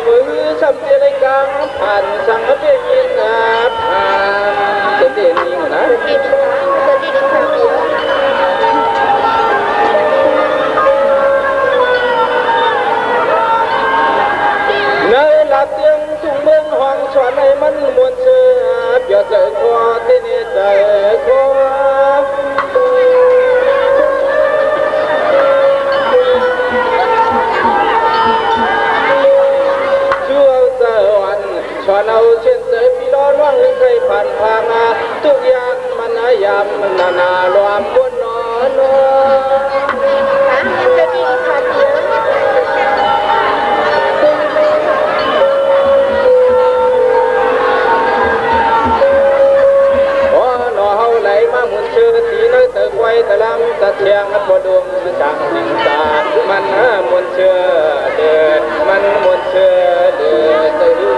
มือสัมเจริญกลางผ่านสังเวียนยินผ่านเด่นนี่นะในหลักเตียงทุ่งเมืองห้องสอนให้มันมวลเสืออย่าเจอคอที่นี่เจอคอชวนเอาเช่นเสือพี่ล้อล่วงเคยผ่านพามาทุกอย่างมันยามนานาลวมบนนอนมาหมุนเชื่อตีน้อยเตะไว้ตะลำตะเทียงบดวงจังสิงตามันหมุนเชื่อเดือมันหมุนเชื่อเดือเดือ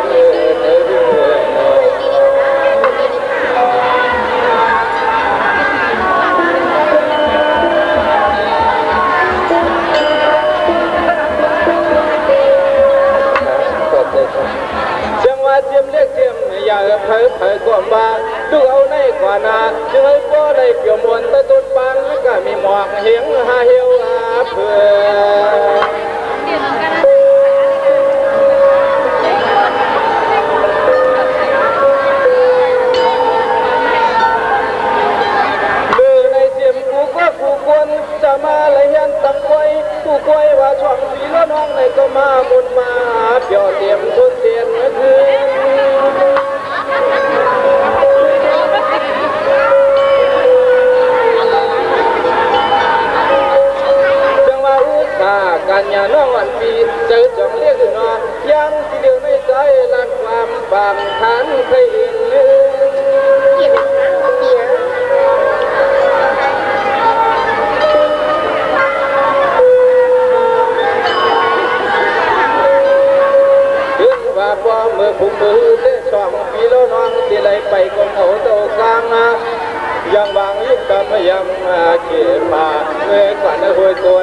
จังหวะเจียมเรียกเจียมอย่าเผยก่อนบ้าดูเอาในกว่านาจึงให้พ่อได้เกี่ยวมวนตะตุนปังก็มีหมอกเหียงหาเหี่ยวเพื่อผู้ควรจะมาเลยยันตั้งไว้ผู้ควยว่าช่วงสีละน้องในก็มามุนมาเปี่ยวเตรียมทุนเตียนคืนจังว่าอุตสาหการยาน้องวันปีเจอจงเรียกนอยังที่เดียวในใจลันความบางทันเคยเห็นว่าเมื่อผู้มือเล่สองปีแล้วน้องที่ไหลไปกองเขาโตกลางยังวางยุบกำยังเขียมาเมื่อกว่าหัวตัว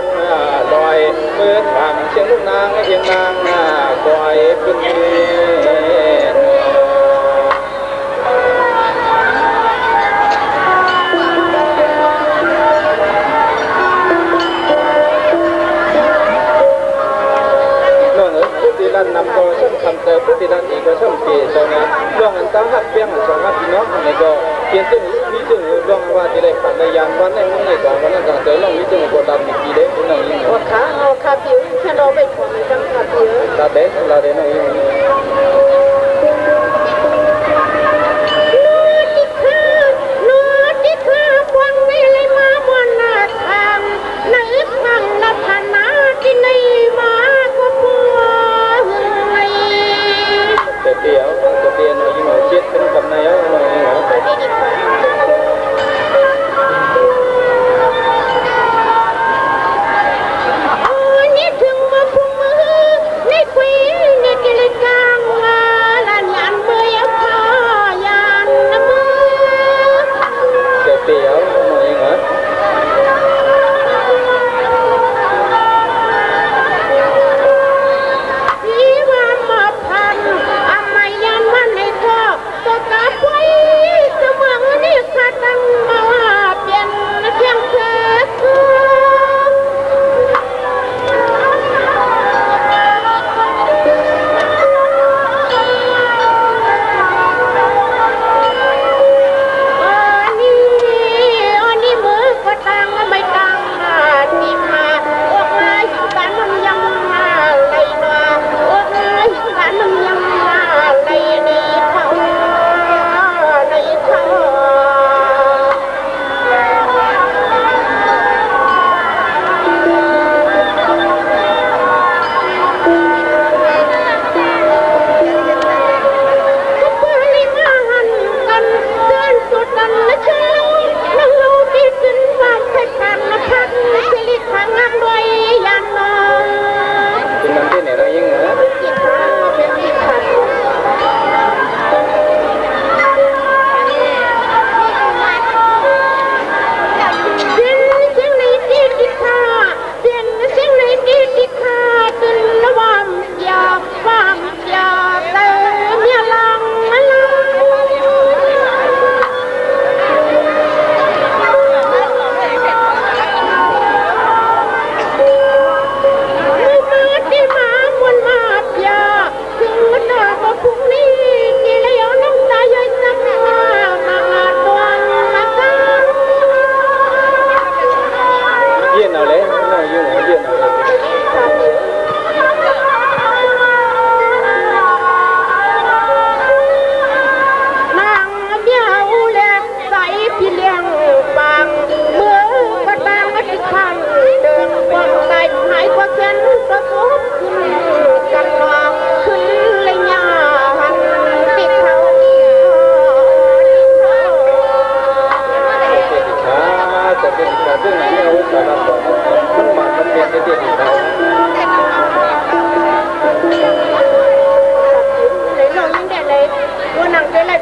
ลอยเมื่อทางเชียงลูกนางเชียงนางปล่อยขึ้นนำตัวช่างคำเตอผู้ติดดันอีกก็ช่างเกี่ยตรงนี้เรื่องอันตั้งหักเปี้ยงสองหักพี่น้องในก็เกี่ยซึ่งมีซึ่งเรื่องว่าที่ได้ผ่านในยานวันในมุ่งในก่อนวันนั้นต่างเตอเรื่องมีซึ่งกดดันอีกทีเด็กน้องยิ่งว่าขาเอาขาผิวฉันเราไปถอนจังขาผิวเราเด็กน้องยิ่งนี่ถึงมาพุ่งมือในคุยในกิเลส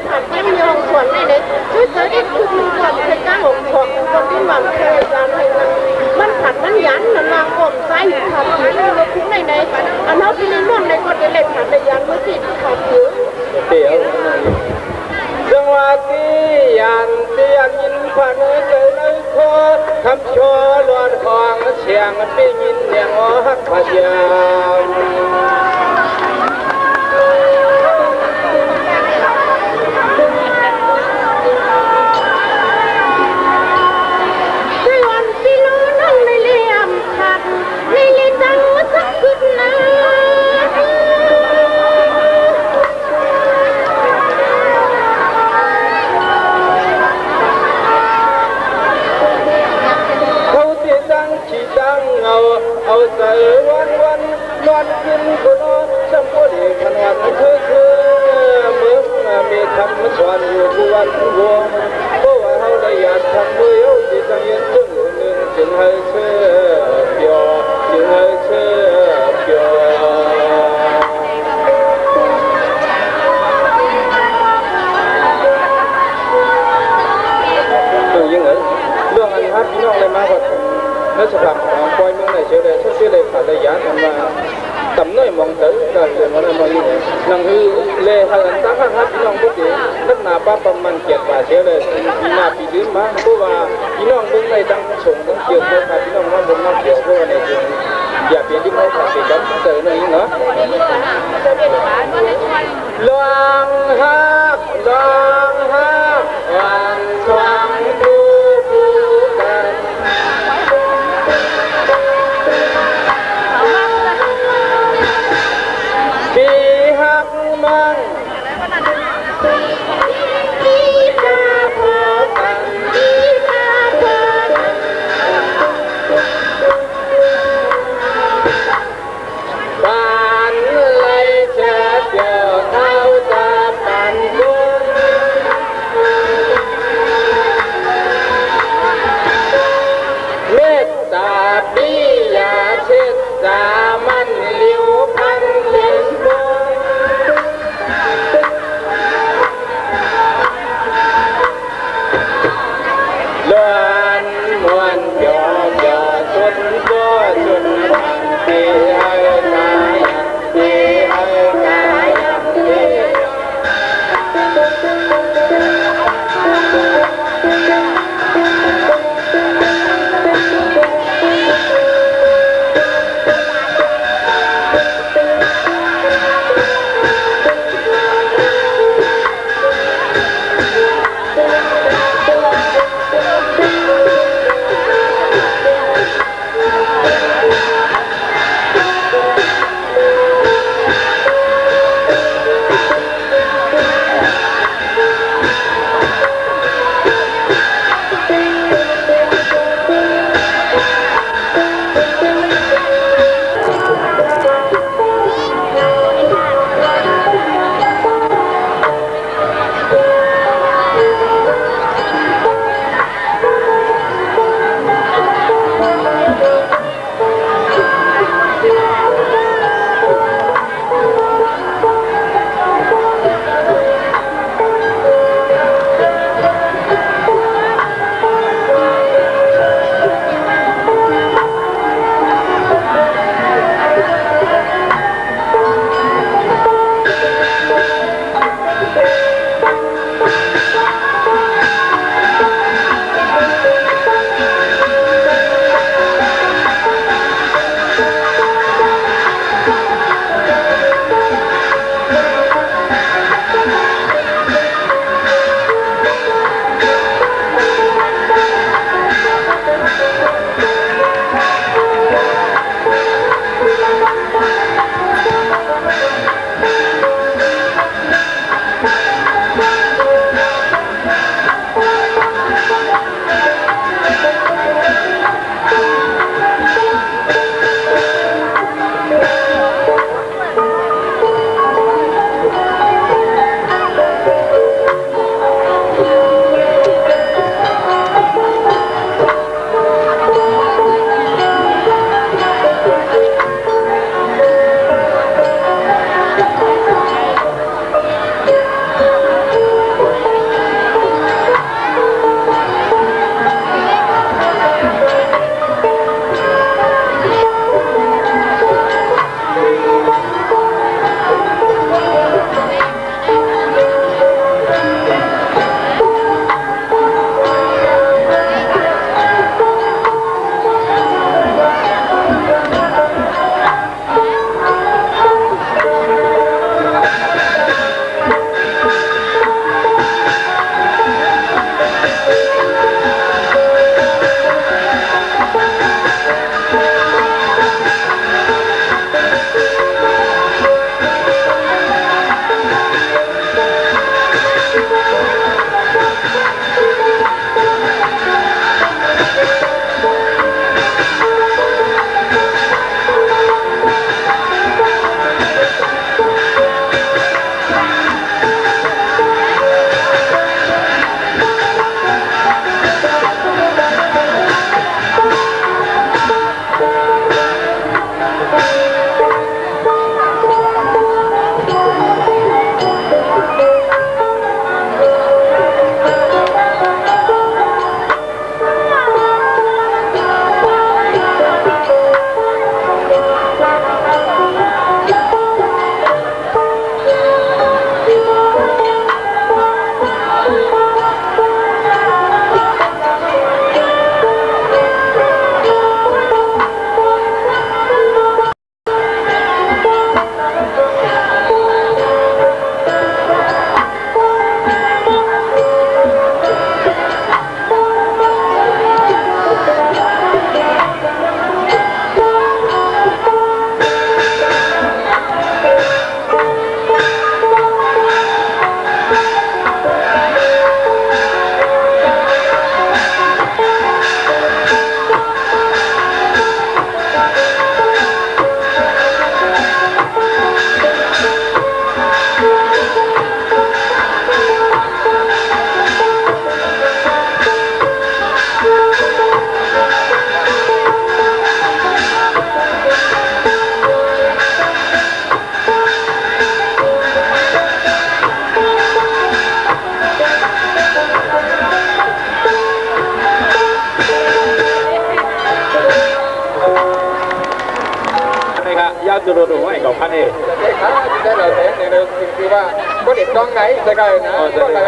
ผัดแป้งยองส่วนnày đấy chứ tới ít cứ mình còn thấy cá hộp hoặc còn cái mầm thời gian hay làมันผัดมันยันมันวางกลมไส้ผัดอยู่ในรถคุ้งnàyอันนั้นที่นี่นู่นในคนจะเล่นผัดในยันเมื่อกี้ผัดอยู่เดี๋ยวจังหวะที่ยันยินผ่านเจอในคอคำชอลวนหองเสียงเป็นยินเสียงอ๋อฮักพะยามเอาใส่วันนอนกินกุนอสัมปดีขนาดคือเมื่อมีคำสอนอยู่ทุกวันวัวเพราะว่าเขาได้อยากทำด้วยเอาที่สังเกตจึงหนึ่งจึงให้เชื่อเปียวจึงให้เชื่อเปียวยังไงเรื่องอันฮัทพี่น้องเลยมาก่อนนักสภาปล่อยมึงในเชื่อเลยเชื่อเลยขาดเลยยานมาต่ำน้อยมองถึงการเรียนมันมาอยู่เนี่ยนั่งคือเล่หันตั้งฮัทพี่น้องพวกนี้นักหนาป้าประมาณเกียรติว่าเชื่อเลยปีหน้าปีดื้อมาเพราะว่าพี่น้องมึงในตั้งส่งตั้งเกี่ยวกับพี่น้องว่ามึงมาเกี่ยวเพราะว่าในจริงอย่าเปลี่ยนที่เขาขาดสิครับเจอหน่อยเนาะลองฮักวันทางดูกันปีหักมันปีตาพอกันปีตาพอกันบ้านไรเช็ดเกี่ยวเขาจะปันบุญเมตตาปียาเช็ดสามันเลี้ยวพันเลี้ยงบุญเลื่อนมวนหยอดจนบ่จนตีให้กายตีให้กายตี จุดหัวไอ้กับพันเอง ได้ค่ะได้เราแทนเนี่ยเราคือว่าก็เด็กต้องไหนใช่ไหมนะก็ไหน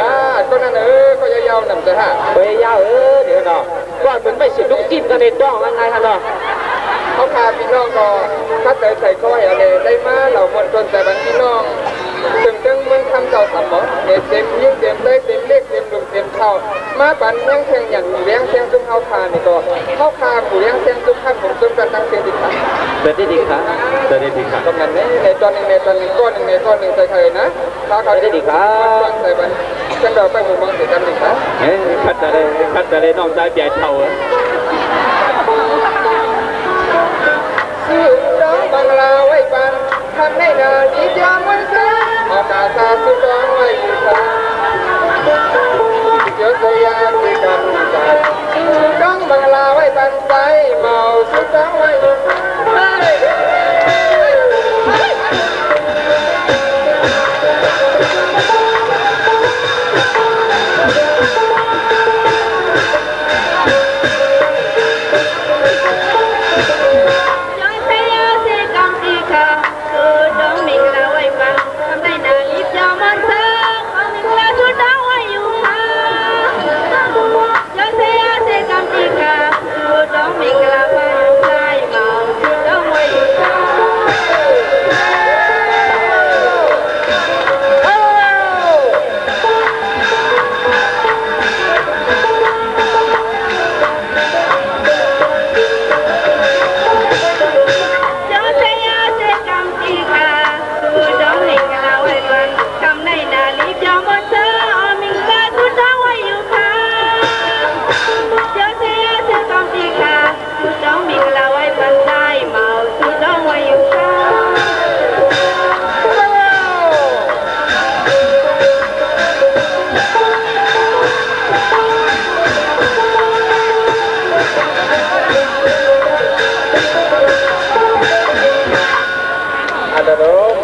ก็นั่นก็ยาวๆนำใช่ฮะ ไปยาวเดี๋ยวเนาะก่อนมันไม่สิลูกจิ้มกันในต้องว่าไงฮะเนาะ เขาพาพี่น้องก็คัดเตยใส่ก้อยอะไรได้มาเราหมดจนแต่บางพี่น้องถึงเมืองทำเจ้าสามหมอเต็มยิ่งเต็มเลยเต็มเล็กเต็มลุงเต็มเท่ามาปั่นแข่งแข่งอย่างเลี้ยงแข่งซุ้มเขาพานี่ก็เขาพาผู้เลี้ยงแข่งซุ้มข้ามผมซุ้มกันตั้งเสียดิค่ะ เด็ดดีค่ะ เดินดีค่ะ ตรงนั้นในตอนหนึ่งก้อนหนึ่งใส่เคยนะเขาได้ดีครับใส่บันกันเราไปหมู่บ้านเสร็จกันดีครับ เฮ้ยคัดจะได้น้องใจเปียเท่า ซื้อร้องบังลาไว้ปันทำให้นาดีจอมวันเสาร์เอาตาตาซื้อร้องไว้อยู่ค่ะเดี๋ยวจะยากที่กันใจซื้อร้องบังลาไว้ปันใจเมาซื้อร้องไว้อยู่ค่ะ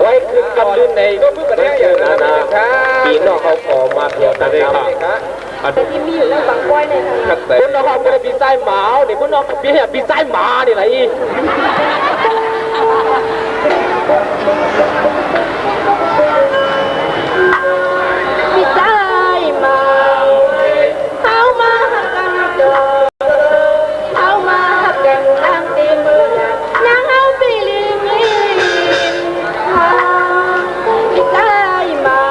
ไว้คืนกับลื่นในปีนอกเขาขอมาเพียวตาได้ค่ะที่มีอยู่แล้วบางก้อยเนี่ยคุณน้องเขาเป็นปีไส้หมาเดี๋ยวคุณน้องปีเนี่ยปีไส้หมาเนี่ยไรปีไส้หมาเข้ามาหักกันเจอเข้ามาหักกันนั่งตีมือนางเอาปีลิงปีไส้หมา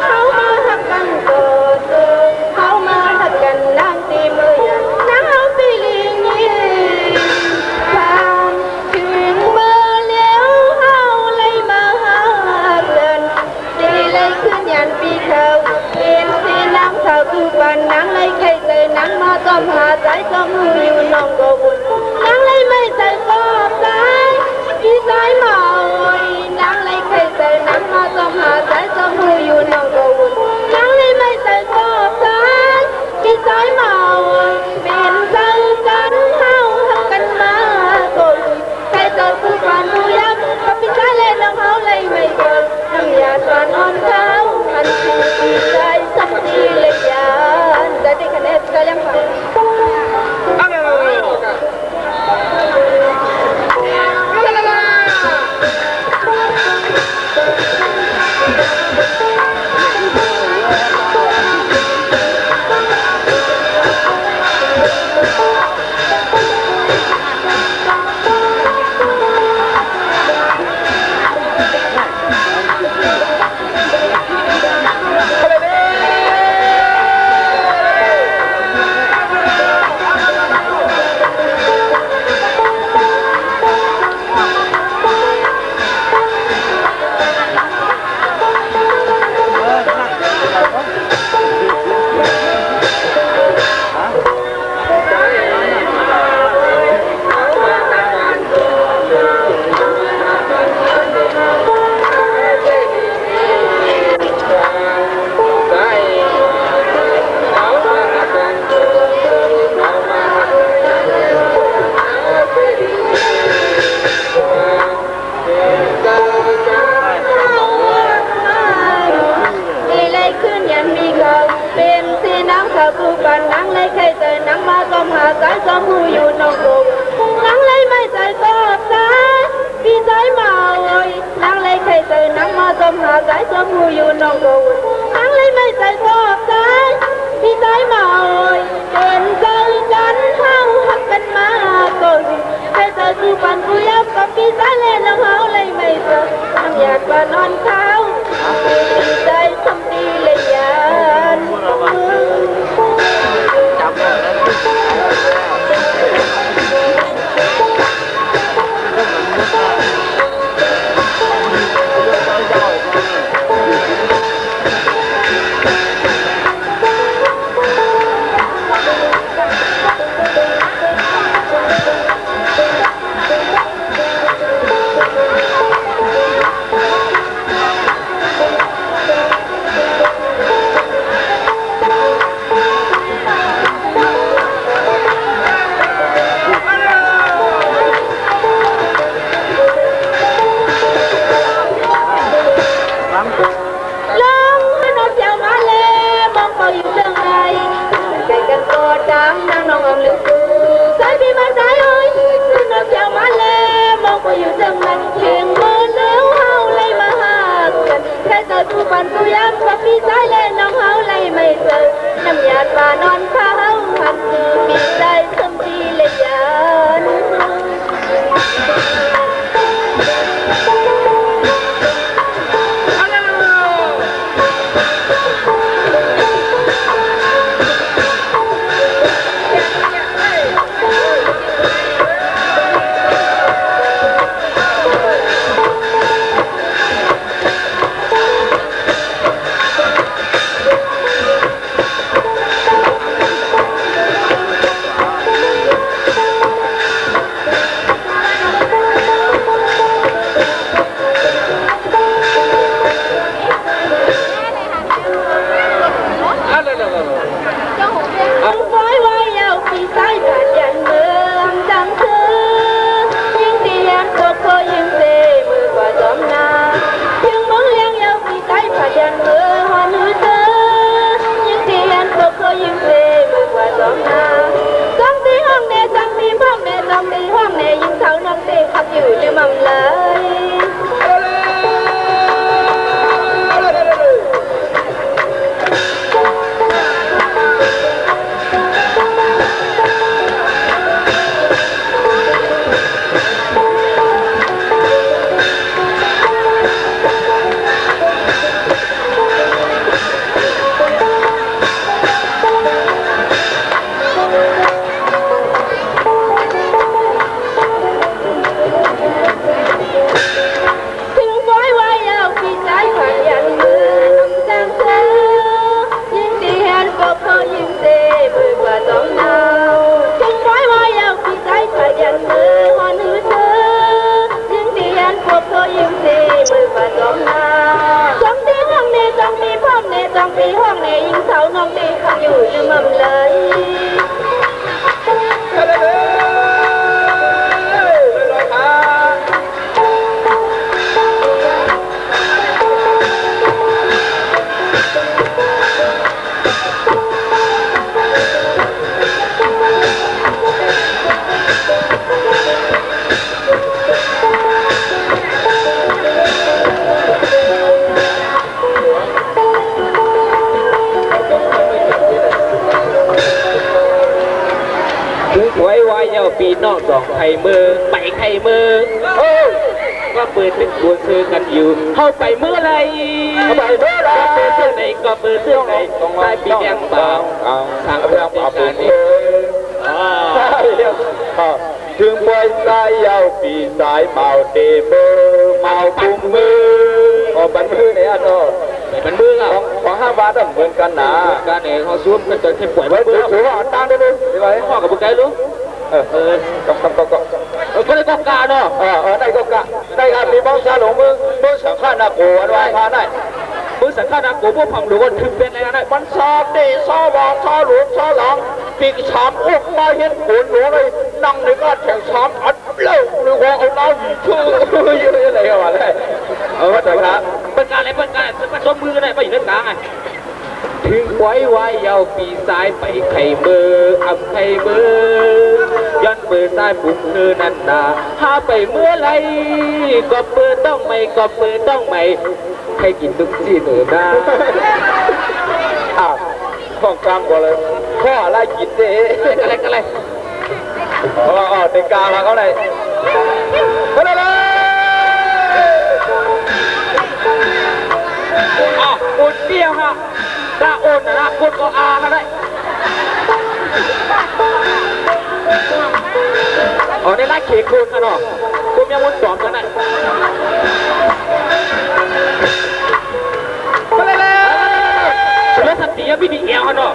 เข้ามาหักกันเจอเข้ามาหักกันนั่งตีมือนางเอาปีลิงทำถึงมือเลี้ยวเอาเลยมาหาเดินดีเลยขึ้นยันปีเท่าเป็นที่น้ำเท่าคือปันนางเลยใครเจอนังมาต้มหาใจก็มืออยู่น้องก็บุญนางเลยไม่ใจกอบใจพี่ใจเมานางเลยใครเจอนังมาต้มหาใจก็มืออยู่น้องก็บุญนางเลยไม่ใจกอบใจพี่ใจเมาเป็นสังกันเฮาหักกันมาก็บุญใครเจอคือปันผู้ยักก็พี่ใจเลยน้องเฮาเลยไม่เจอน้ำยาสานอ่อนเท้าพันทีใจสักทีเลยยานจะได้คะแนนก็ยังฟัง กันนังเลยใครใจนังมาจอมหาสายจอมหูอยู่นอกโลกนังเลยไม่ใจตอบใจพี่ใจมา ได้เจอทุกวันทุกยามกับพี่สายเล่นน้องเฮาไล่ไม่เจอน้ำยาปลานอนเผาหันคือพี่สายสมทีเลยยาน อยู่ลืมมันเลยปีห้องในยิงเสาน้องตีขับอยู่ลืมมันเลยปีนอกสองไข่มือไปไข่มือโอ้ก็เปิดเป็นตัวซื้อกันอยู่เข้าไปเมื่อไรไปเมื่อไรเปิดเสื้อไหนก็เปิดเสื้อไหนใต้ปีแดงเปล่าทางเรื่องเปล่าปีนี้ถึงปล่อยสายยาวปีสายเมาเตมือเมาปุ่มมืออ๋อบันมือเนี่ยเนาะมันมืออ่ะของ5 บาทเหมือนกันนะการเนี่ยเขาซูมกันจนเข็มปล่อยมือถือว่าตั้งได้เลยไปข้อกับบุกไก่รู้ก็ได้ก็กาเนาะได้ก็กะได้ครับมีบ้องชาหลงมือสังฆานาโกอันว่าพาได้มือสังฆานาโกพวกพังหลวงถึงเป็นอะไรกันได้มันสอบดีสอบบอกสอบหลวงสอบหลังปีกชามอุ้มมาเห็นผลหลวงเลยนั่งในก็แข่งชามอัดเล่าหรือว่าเอาน้ำหยีชื่ออะไรกันวะเลยแต่ครับเป็นการอะไรเป็นการมันชมมือได้ไปอยู่ในกลางไงถึงไว้ยาวปีซ้ายไปไข่เบอร์อับไข่เบอร์ย้อนเบอร์ซ้ายปุ่มคือนันนาหาไปเมื่อไรก็เปิดต้องไม่ก็เปิดต้องไม่ใครกินทุกที่หนูนะข้องกลางก่อนเลยข้ออะไรกินเด้อะไรเต็งกลางมาเขาเลยไปเลยอุ่นเดียวฮะถ้าอุ่นนะอุ่นก็อาก็ได้ในร้านเค้กคุณกันเนาะคุณยังวนจอมกันไหนไปเลยเรื่องสัตย์พี่ดีเอลกันเนาะ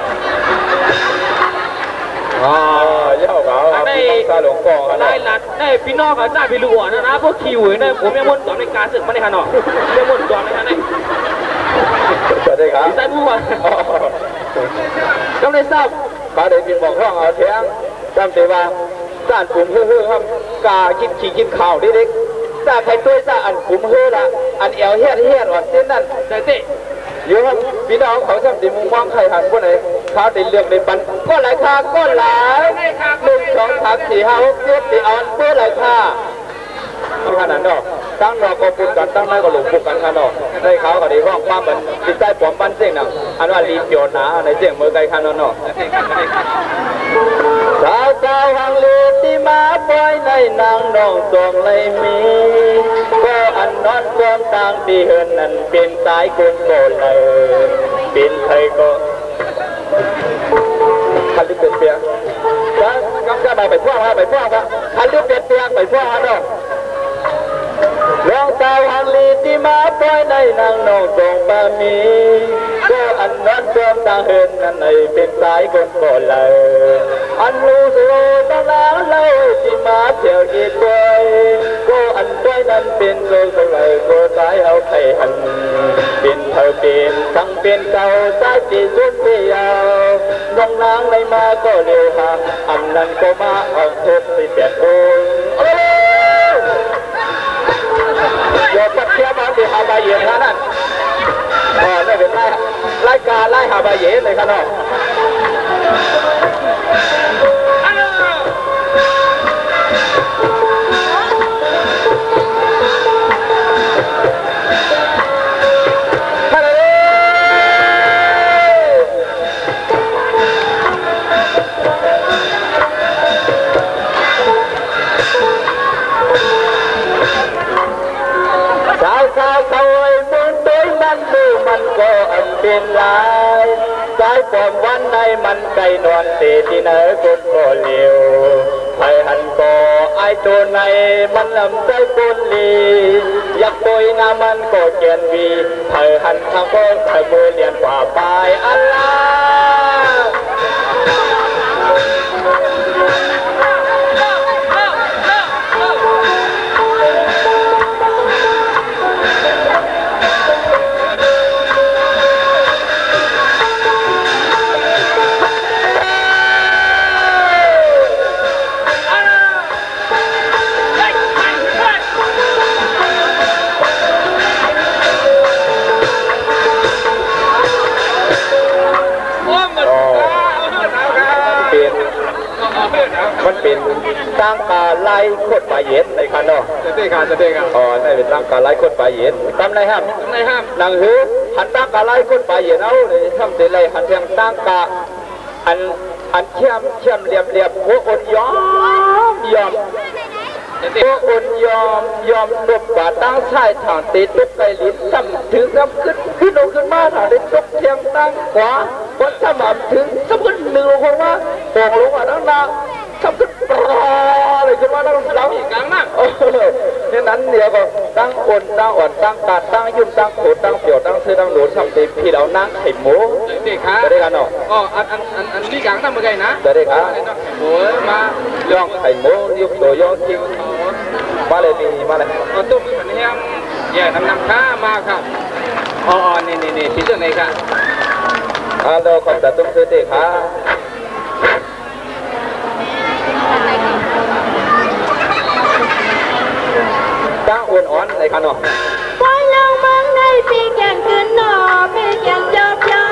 เย้าเขาในซาหลงกองได้หลัดได้พี่น้องกับได้พี่ลูกนะพวกคิวเนี่ยผมยังวนจอมในการศึกมาในขนาดยังวนจอมในขนาดสวัสดีครับใส่ผู้ว่าก็ได้ทราบเขาได้ยินบอกห้องเอาเทียงจำเสียว่าสานปุ่มครับกาคิดข่าวเด็กๆถ้าใครตัวซาอันปุ่มละอันเอวเฮียดว่าเส้นนั้นเตะเยอะครับพี่น้องเขาจำตีมุมมองใครหันคนไหนเขาได้เลือกได้ปันก็หลายค่าก็หลาย1 2 3 4 5 6 7ตีอ่อนเพื่อหลายค่าขนาดนั้นดอก ตั้งนอกก็ปุ่นกันตั้งในก็หลุมปุ่นกันข้างนอกได้เขาก็ดีห้องความเหมือนติดใต้ปอมบ้านเสียงน่ะอันว่ารีเปียวหนาในเสียงมือไกลข้างนอกสาวสาวหางเลือที่มาปล่อยในนางน้องทรงเลยมีก็อันนอนความต่างที่เฮินนั้นเป็นสายกุนโกเลยเป็นไทยก็คันลึกเป็นเปียกก็จะไปพ่วงครับไปพ่วงครับคันลึกเป็นเปียกไปพ่วงครับเนาะรองสาวหันลีที่มาปล่อยในนางน้องทรงบะมีก็อันนั้นความต่างเฮินนั้นเป็นสายกุนโกเลยอันรู้สึกต้องล้างเล่าที่มาเที่ยวอีกบ่อยก็อันด้วยนั้นเป็นโลกเลยก็สายเอาไข่หันเป็นเธอเป็นทั้งเป็นเก่าสายที่สุดเดียวน้องนางในมาก็เร็วห่างอันนั้นก็มาเอาทุกที่เปลี่ยนโอนอย่าปัดเทียบมาที่ฮาบาเย็นนะนั่นไม่เป็นไรรายการไล่ฮาบาเย็นเลยครับเนาะเขาไอ้บนตัวมันดูมันก็อันเป็นลายสายปอมวันในมันไก่นอนเตะที่ไหนคนก็เลี้ยวไผ่หันก็ไอตัวในมันลำใจคนลีอยากตัวน้ามันก็เกียนวีไผ่หันทางก็ไผ่มือเลียนกว่าปลายอัลลามันเป็นตั้งกาไล่โคตรปลาเย็นในคันเนาะจะได้ค่ะอ๋อนี่เป็นตั้งกาไล่โคตรปลาเย็นตำในห้ามนางหือหันตั้งกาไล่โคตรปลาเย็นเอาเลยทำเสร็จเลยหันเพียงตั้งกาอันเชื่อมเรียบหัวอ่อนยอมหัวอ่อนยอมลบกว่าตั้งชายทางติดตุกไก่ลิ้นซ้ำถึงซ้ำขึ้นลงขึ้นมาทางได้ตุกเทียงตั้งขวาวันซ้ำถึงซ้ำขึ้นหนึ่งลงมาโป่งลงมาทั้งนาซ้ำขึ้นปลาเลยขึ้นมาแล้วเราอีกครั้งนะเนี่ยนั้นเดี๋ยวก็ตั้งคนตั้งอ่อนตั้งตัดตั้งยุ่มตั้งโขดตั้งเปี่ยวตั้งเสื้อตั้งโหนดซ้ำติดพี่เรานั่งไข่หมูจะได้กันเนาะอ๋ออันนี้กลางตั้งเมื่อไงนะจะได้ครับโอ้ยมาย่องไข่หมูยุบตัวย่องทิ้งมาเลยนี่มาเลยตู้คือเหมือนแห้งแย่น้ำข้ามาครับอ๋อนี่ที่เรื่องไหนครับเราขอบแต่ตุ้มซื้อเด็กค่ะตั้งอ่อนในขนมปล่อยลงมังในปีแกงขึ้นหนอปีแกงจบยา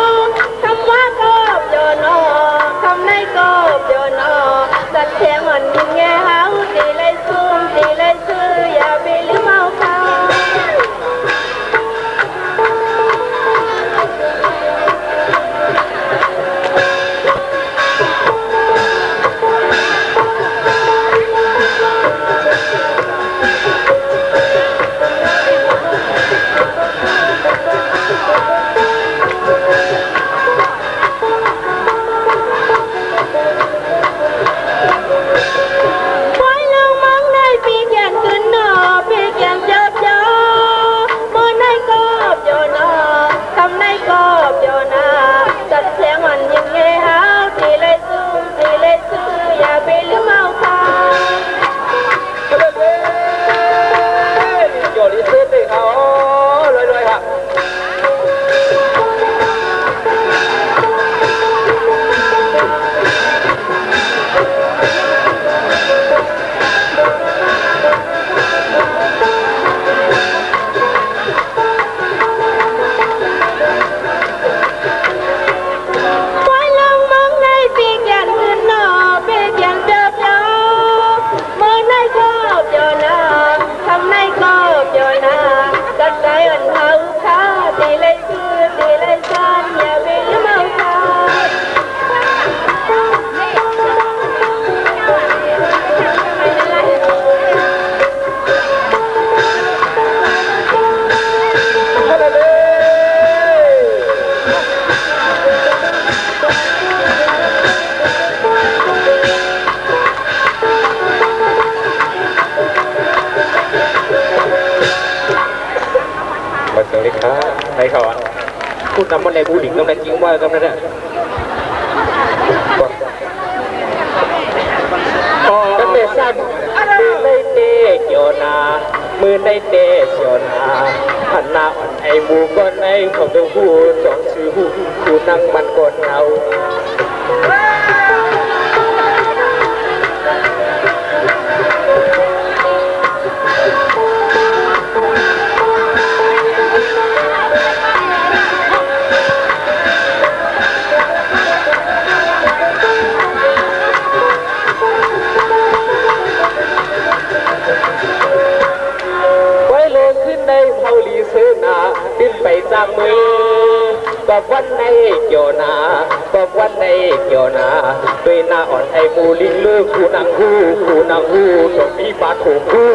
วคำว่ากบโยนอคำในกบโยนอสัตว์เทียงอ่อนยิงแง่หาวตีเลยซูมตีเลยซื้ออย่าไปลืมเอาค่ะ ใครเขาอ่ะพูดนำมันในบูดิ่งกำลังจริงว่ากำลังเนี่ยก็เตะสั้นมือในเตะเกี่ยวนามือในเตะเกี่ยวนาหันหน้าอ่อนไอหมูก้อนไอของตัวผู้สองชื่อผู้นั่งมันก้นเอาขึ้นไปจากมือกับวันในเกี่ยวนากับวันในเกี่ยวนาด้วยหน้าอ่อนไอมูลิงเลือกคู่นางหูตรงนี้ปาดถูกคู่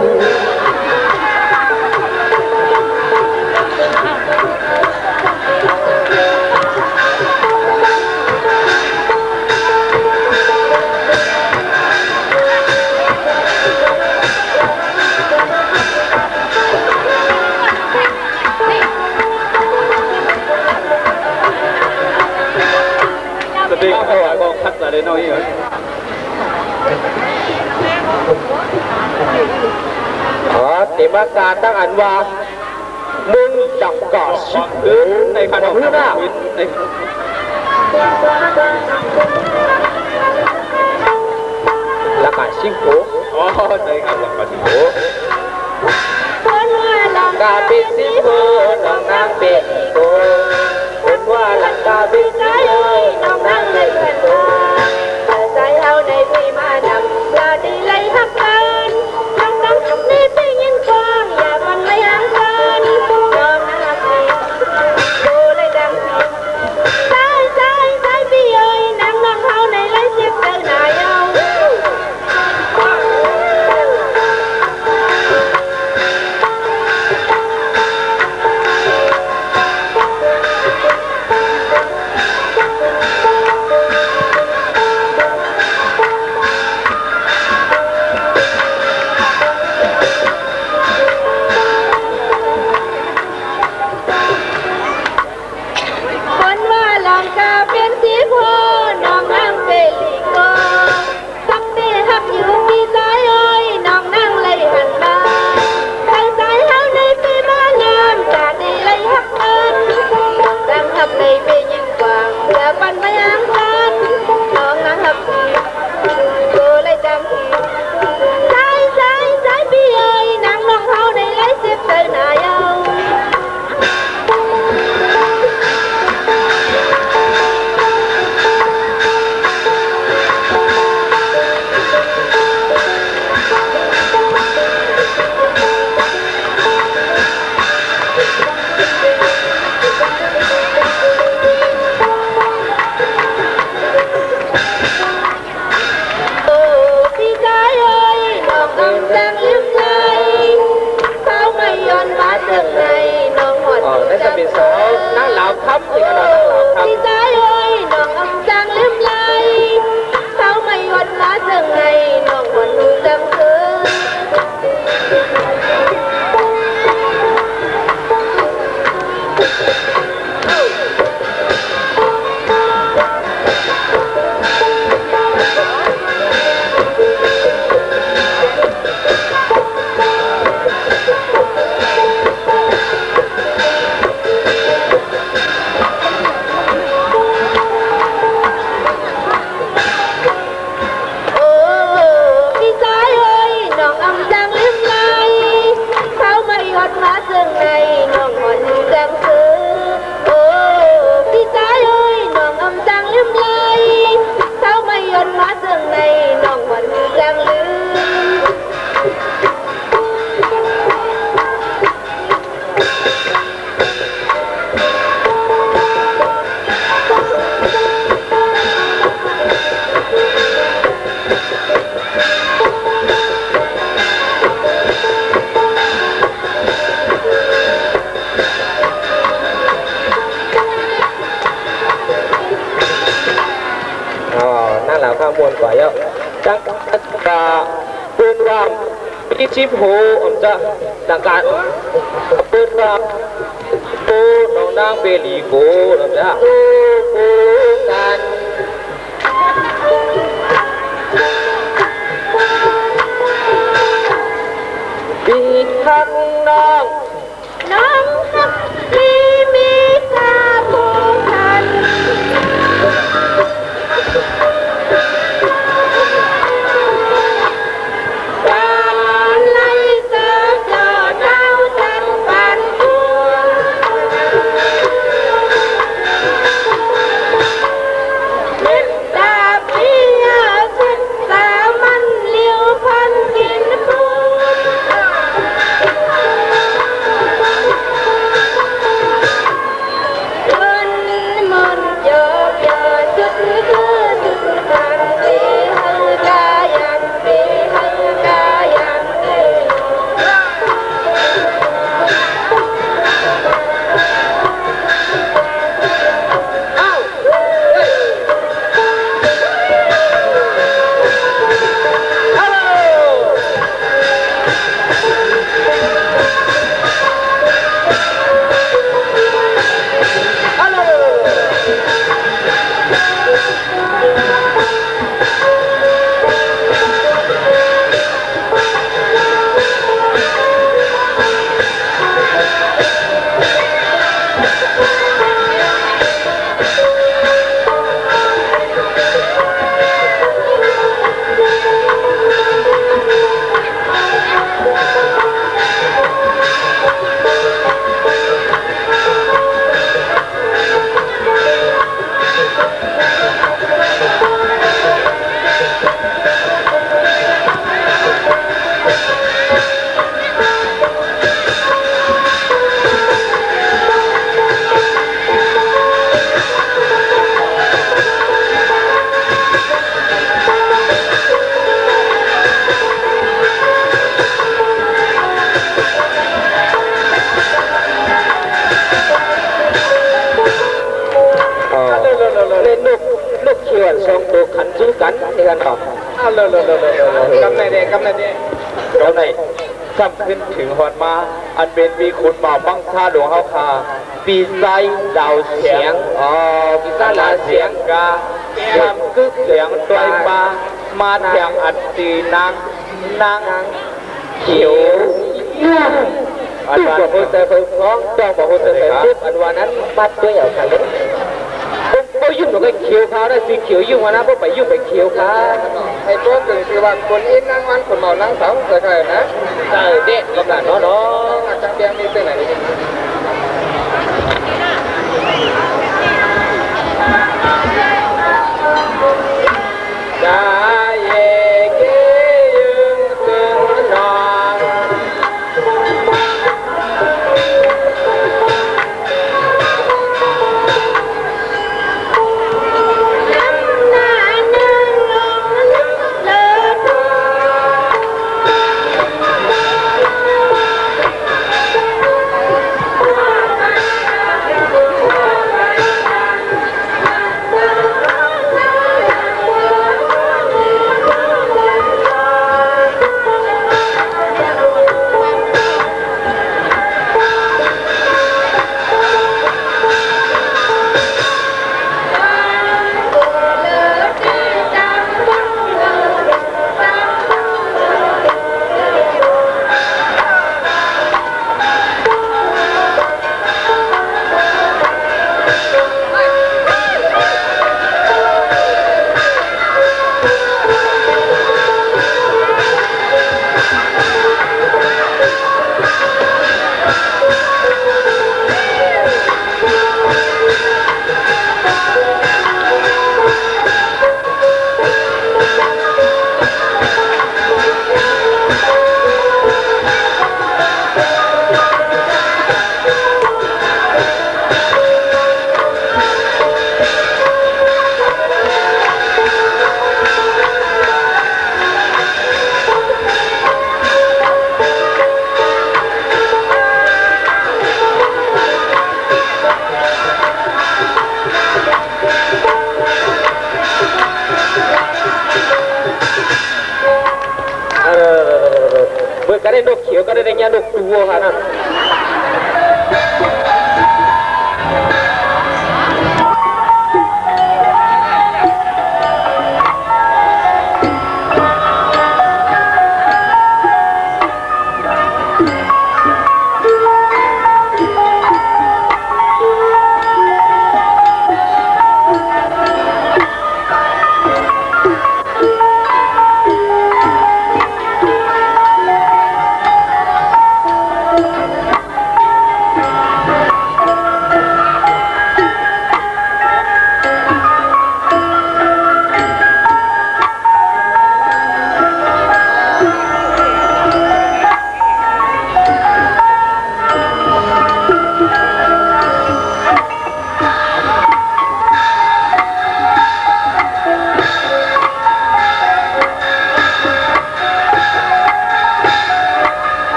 เด็กเขาว่าก็พัดอะไรน้อยเหรอเต็มอาการตั้งอันว่ามึงจับก่อชิบในขณะพื้นหน้าละกาชิบโอ๋อใช่ครับละกาชิบโอกาเป็นสิบโน้องนางเป็นโกเป็นว่าลังกาเป็นสิบโน้องนางเลยเป็นโกใจเอาในพี่มานำอย่าดีเลยทักกันน้องนี่พี่ยังกว้างอย่ามันไม่ห่างกันน้องนาพี่ดูเลยดังพี่ใจพี่เอ้ยนางเขาในไรเจ็บเจอหน้าเอาข้ามวนกว่าเยอะจังกาปืนรามปีชิบโหอมจะดังการปืนรามโตน นางเบลีโกนะจ๊ะกันปีทักน้อง น้องฮักที่มีตาผูกพันการไล่เสือเจอเจ้าจันปันบัวเม็ดตาพี่อาศึกษามันเลี้ยวพันกินปูกำไรเด็กกำไรเด็ก เราในซ้ำขึ้นถึงหอดมาอันเป็นปีคุณบ่าวบังชาหลวงเฮาคาปีไซดาวเสียงปีไซดาวเสียงกาทำกึกเสียงตัวปลามาแทงอันตีนางเขียวอันวันโฮเซอร์ฟ้องต้องบอกโฮเซอร์ปุ๊บอันวันนั้นปัดตัวใหญ่กันเลยพวกยุ่งกับไอ้เขียวเขาได้สีเขียวยุ่งวันนั้นพวกไปยุ่งไปเขียวเขาให้พวกถึงคือว่าคนอินนั่งวันคนเมานั่งเสาใช่ไหมนะใช่เด็กกำลังน้องอาจารย์แกมีเส้นไหนได้เย่เกยึงตึงนอน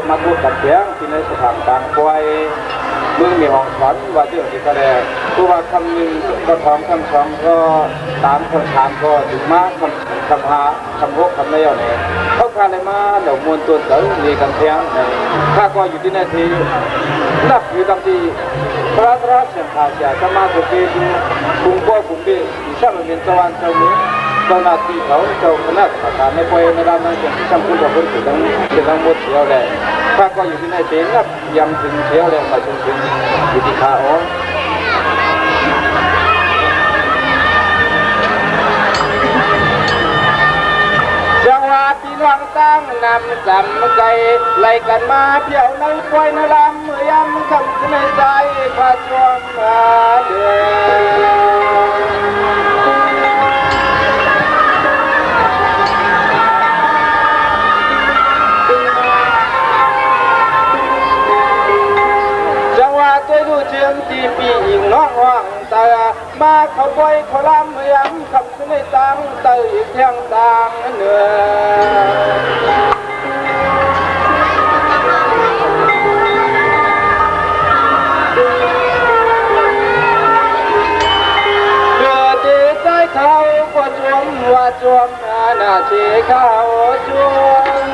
มาพูดกันเพียงที่ในสถานบางปวยเมืองมีห้องสอนว่าเรื่องที่กระแดผู้ว่าคำหนึ่งก็ท้องคำสองก็ตามคนถามก็ถึงมาคำหาคำพกคำเลี้ยวเนี่ยเขาพาอะไรมาเหล่ามวลตัวเต๋อมีกันเพียงข้าก็อยู่ที่นาทีนับอยู่ตั้งที่พระราชเสียสมาสุกีดูกรุงพ่อกรุงบีชาติเป็นตะวันเจ้านี้ตอนนาทีเขาเจ้าคณะประธานในปวยในด้านนั้นที่ทำคุณกับคนถึงทั้งหมดเที่ยวเลยข้าก็อยู่ที่นาทีนับยำถึงเที่ยวเลยมาถึงอยู่ที่ขาอ๋อจังหวัดที่น้องตั้งนำจำไก่ไล่กันมาเที่ยวในปวยในลำเมื่อยำคำในใจพาชวงมาเดือตัวดูเชียงที่ปีอิงน้องว่างตามาเขาปล่อยเขาล้ำยำขับขึ้นในตังเตยอีกแท่งต่างเหนือเกิดดีใจเขาก็จวมว่าจวมหน้าเชี่ยเขาจวม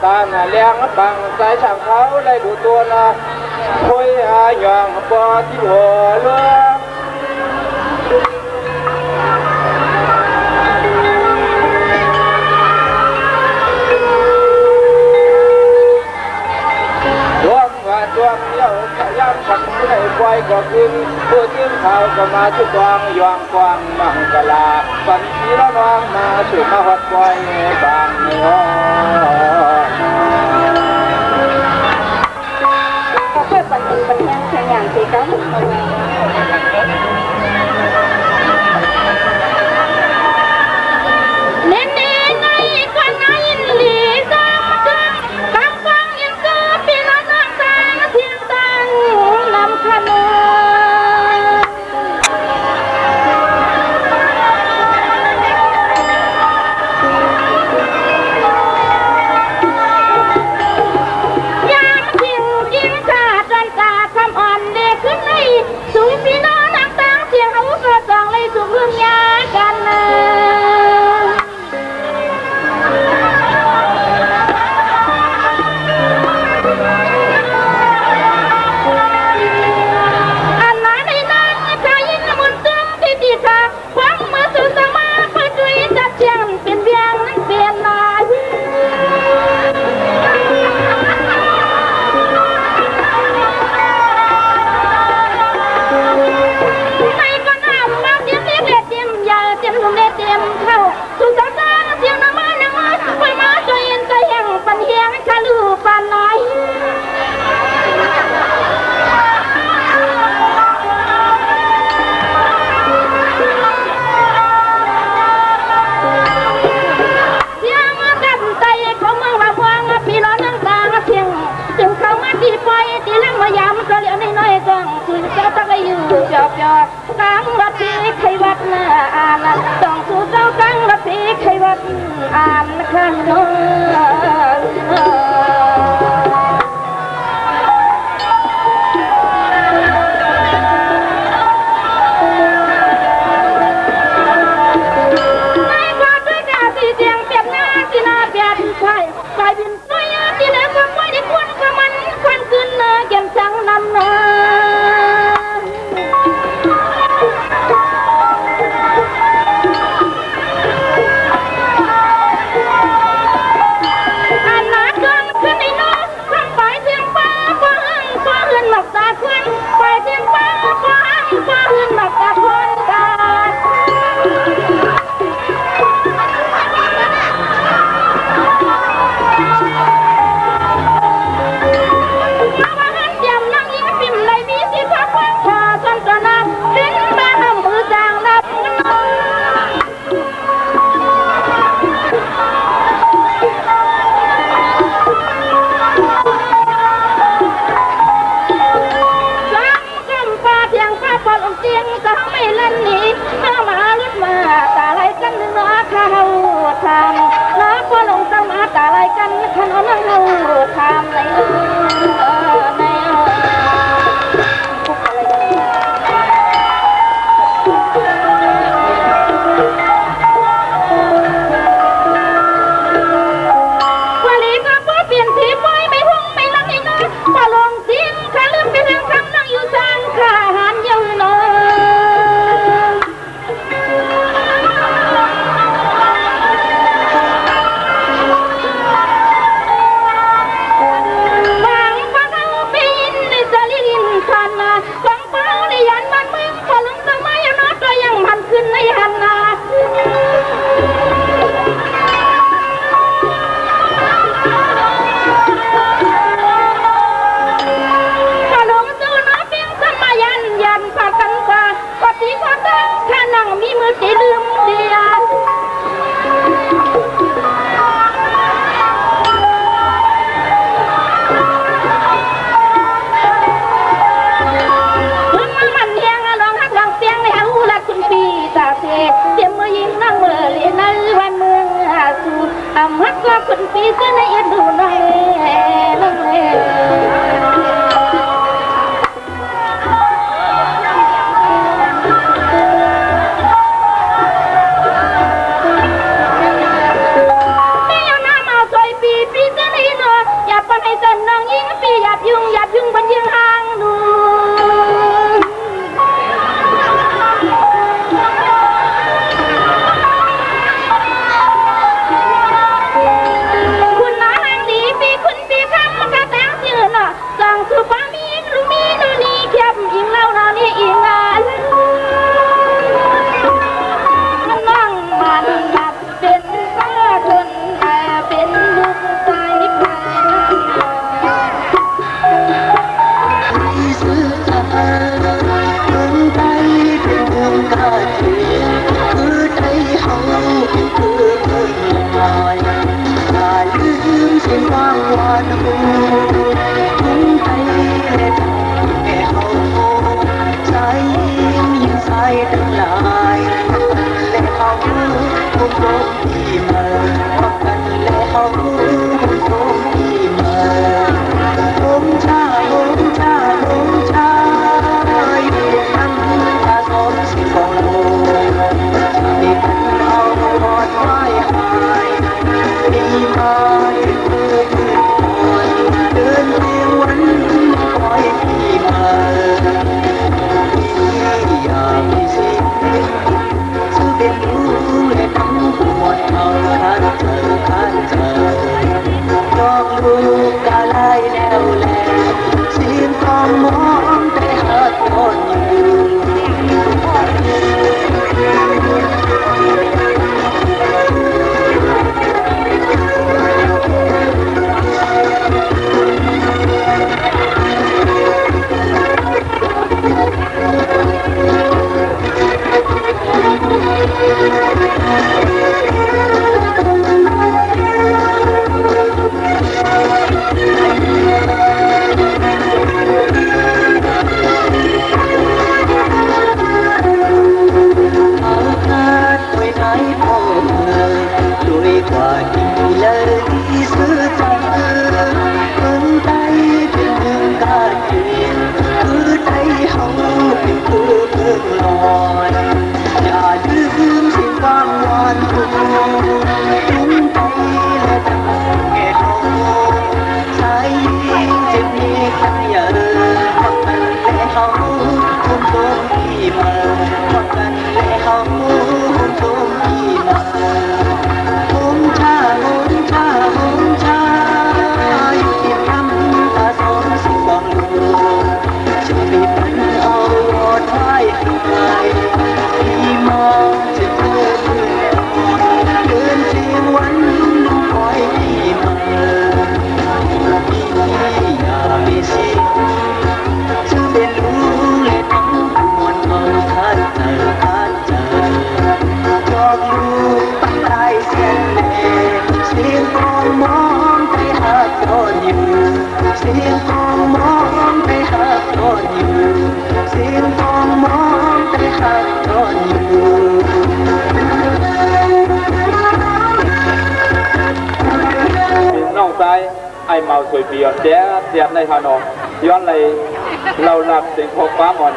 ตาหน้าเลี้ยงบังสายช่างเขาได้ดูตัวนะคุยหาหยองปอที่หัวเรือดวงว่าดวงเลี้ยวขยันขับในควายก็กินผู้จิ้มเขาก็มาชุดกวางยองกวางมังกลาฝันสีละน้องมาสู่มาหัดควายบางในห้องปัญญาขยันสิครับเน้นในกว่าในหลีซ้ำจังกังฟังยินก็ปีละน้ำตาเทียนตังลำขนม ฮักลาคนปีเสนเอ็ดดูน้องน้องปีเสนเนาะอย่าปนให้เส้นน้องยิงปีหยับยุงบันยิงห่างดูสั่งสุภามีรูมีนูนีเขียบอิงเล่านานี่อิงงานมันนั่งมันหลับเป็นป้าทนแต่เป็นลูกชายใครซื้อใจเมืองไทยเป็นเมืองกาเทียนคือใจเฮาเป็นคือเมืองลอยอย่าลืมเส้นวางวานหูทั้งหลายและเขาผู้ชมที่มาพบกันและเขาผู้ชมที่มาผมชาอยู่ทั้งตาสมสิของโลกมีกันเอาหอดไว้หายมีมาเป็นเพื่อนเดินเพียงวันคอยที่มาเป็นรู้และทั้งปวดเอาคันเจอดอกลูกกาไล่แล้วแลเสียงฟองมองแต่หักทนอยู่ไอเมาสวยเบียร์เสียในฮานอยย้อนเลยเราหลับเสียงพอฟ้ามัน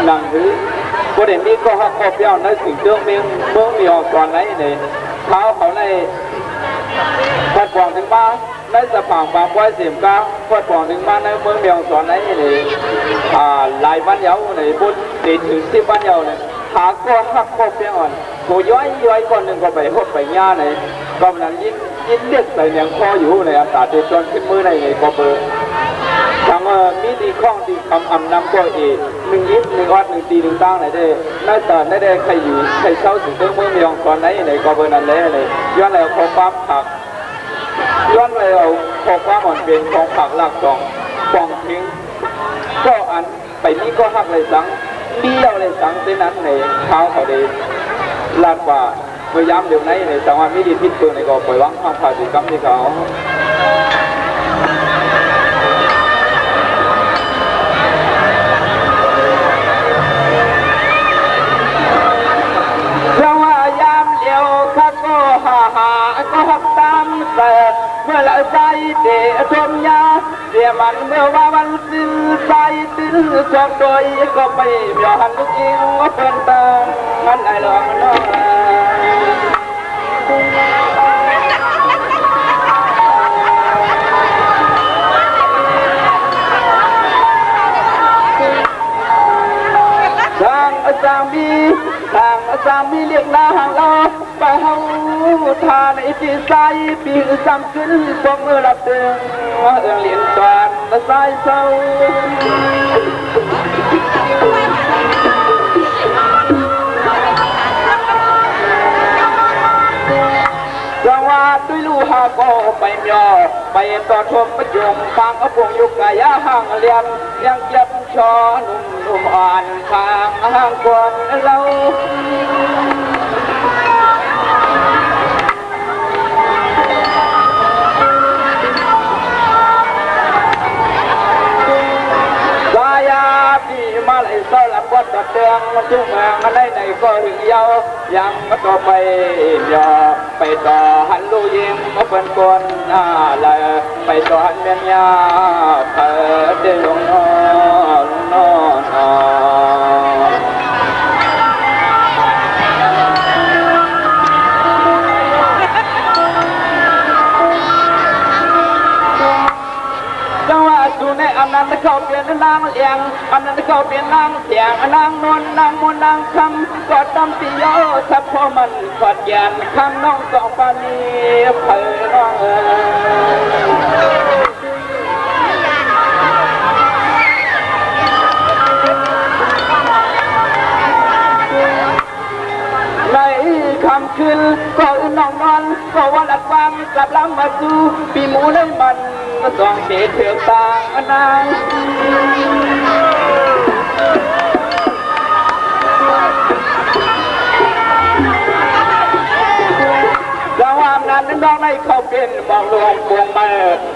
หนังหือประเด็นนี้ก็ฮักคอเปี้ยวในสิ่งเรื่องเมืองมีออกก่อนไหนเนี่ยเท้าเขาในวัดกวางถึงบ้านในสะพานบางไว้เสียมก้าววัดกวางถึงบ้านในเมืองมีออกก่อนไหนเนี่ยหลายวันเยาว์เนี่ยบุญติดถึง10 วันเยาว์เนี่ยหาก็ฮักคอเปี้ยวกูย้อยก่อนหนึ่งก็ไปหดไปย่าเนี่ยก็มันยินเด็กใส่ยังคออยู่ในอากาศจนขึ้นมือในก็เบอร์ทางมีดีข้องดีคำอำนำก็1 ยิบ1 วัด1 ตี 1 ตั้งไหนได้น่าจะได้ใครอยู่ใครเช่าถึงเรื่องเมืองมีองตอนไหนในก็เบอร์นั้นเลยย้อนแล้วขอความผักย้อนแล้วขอความอ่อนเป็นของผักหลักฟองทิ้งก็อันไปนี้ก็หักเลยสังเบี้ยวเลยสังเส้นนั้นในเท้าเขาดีลาดว่าพยายามเดี๋ยวนี้ในสังวามิดีพิษปืนในก็ปล่อยวังความผ่าสิกรรมที่เขาเราพยายามเลี้ยวข้าก็หาก็ห มื่อละใจเดชมยาเสียมันเมื่อว่าวันสิ้นใจสิ้นสองโดยก็ไม่ยอมทุกอิงว่าเป็นตางั้นไอ้หลงน้องสามมีทางสามมีเรียกนาห่างเราไปเฮาทานไอที่ใส่ปีจำขึ้นพวกมือรับเตือนเลียนตอนสายเศร้าจังหวะด้วยลูหาก็ไปย่อไปต่อทมประยงฟังกระพงยุกกายาห่างเลียนยังเก็บชอนุ่มอ่อนฟางห่างควรเราสายาพี่มาเลยเศร้าละวัดเตืองทุกเมืองในก็ถึงเยายังมาต่อไปย่อไปต่อหันลูยิงมาเป็นคนเลยไปต่อหันเมียนยาเปิดเดือดนอนจังหวะสูในอำนาจเขาเปลี่ยนนางเลียงอำนาจเขาเปลี่ยนนางเสียงนางนวลนางมนนางคำกอดตำตีโยสับพอมันกอดแยนคำน้องสองปานีเผยน้องในคำคืนก็น้องนอนก็วันละความกลับล้ำมาสู่ปีหมูในมันสองเดชเถื่อนต่างนางจังหวะนั้นน้องในเขาเป็นมองลงพวงมา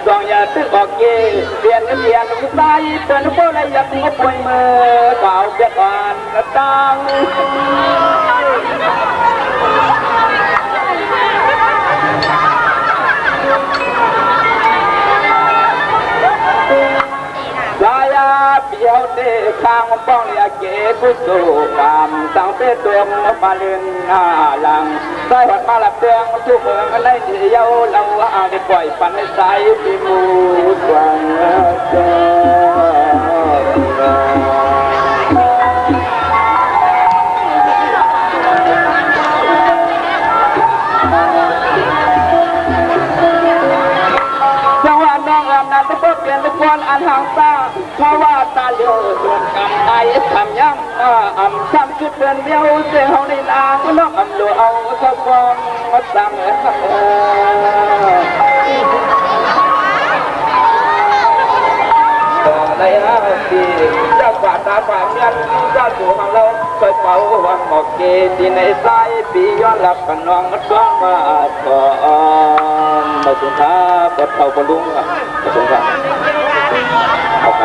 ดองยาตึกออกเกเปลี่ยนเปลี่ยนอุตสาห์เตือนพวกไรอยากงบป่วยมือเก่าเบียดอ่านกระตังลายาเปียวเตข้างป้องเลียเกกุสุกามสังเปตัวมปาลินหลังใส่หัดมาหลับเตืองทุกเมืองอะไรเดียวเราได้ปล่อยปันให้ใส่ปีมูสวงเจ้าจะเปลี่ยนทุกคนอันห่างตาเพราะว่าตาเลี้ยวส่วนกำไอ้ทำย้ำทำจุดเดินเดียวเสียงเขาในนางน้องอำดูเอาสักวันมาสั่งในปีเจ้าป่าตาป่าเมียนเจ้าสู่ของเราเคยเป่าวันหมอกเกที่ในสายปีย้อนหลับกันน้องก็ต้องมาก่อนมาสุนทรปดเท่าปลุงมาสุนทรเอาไป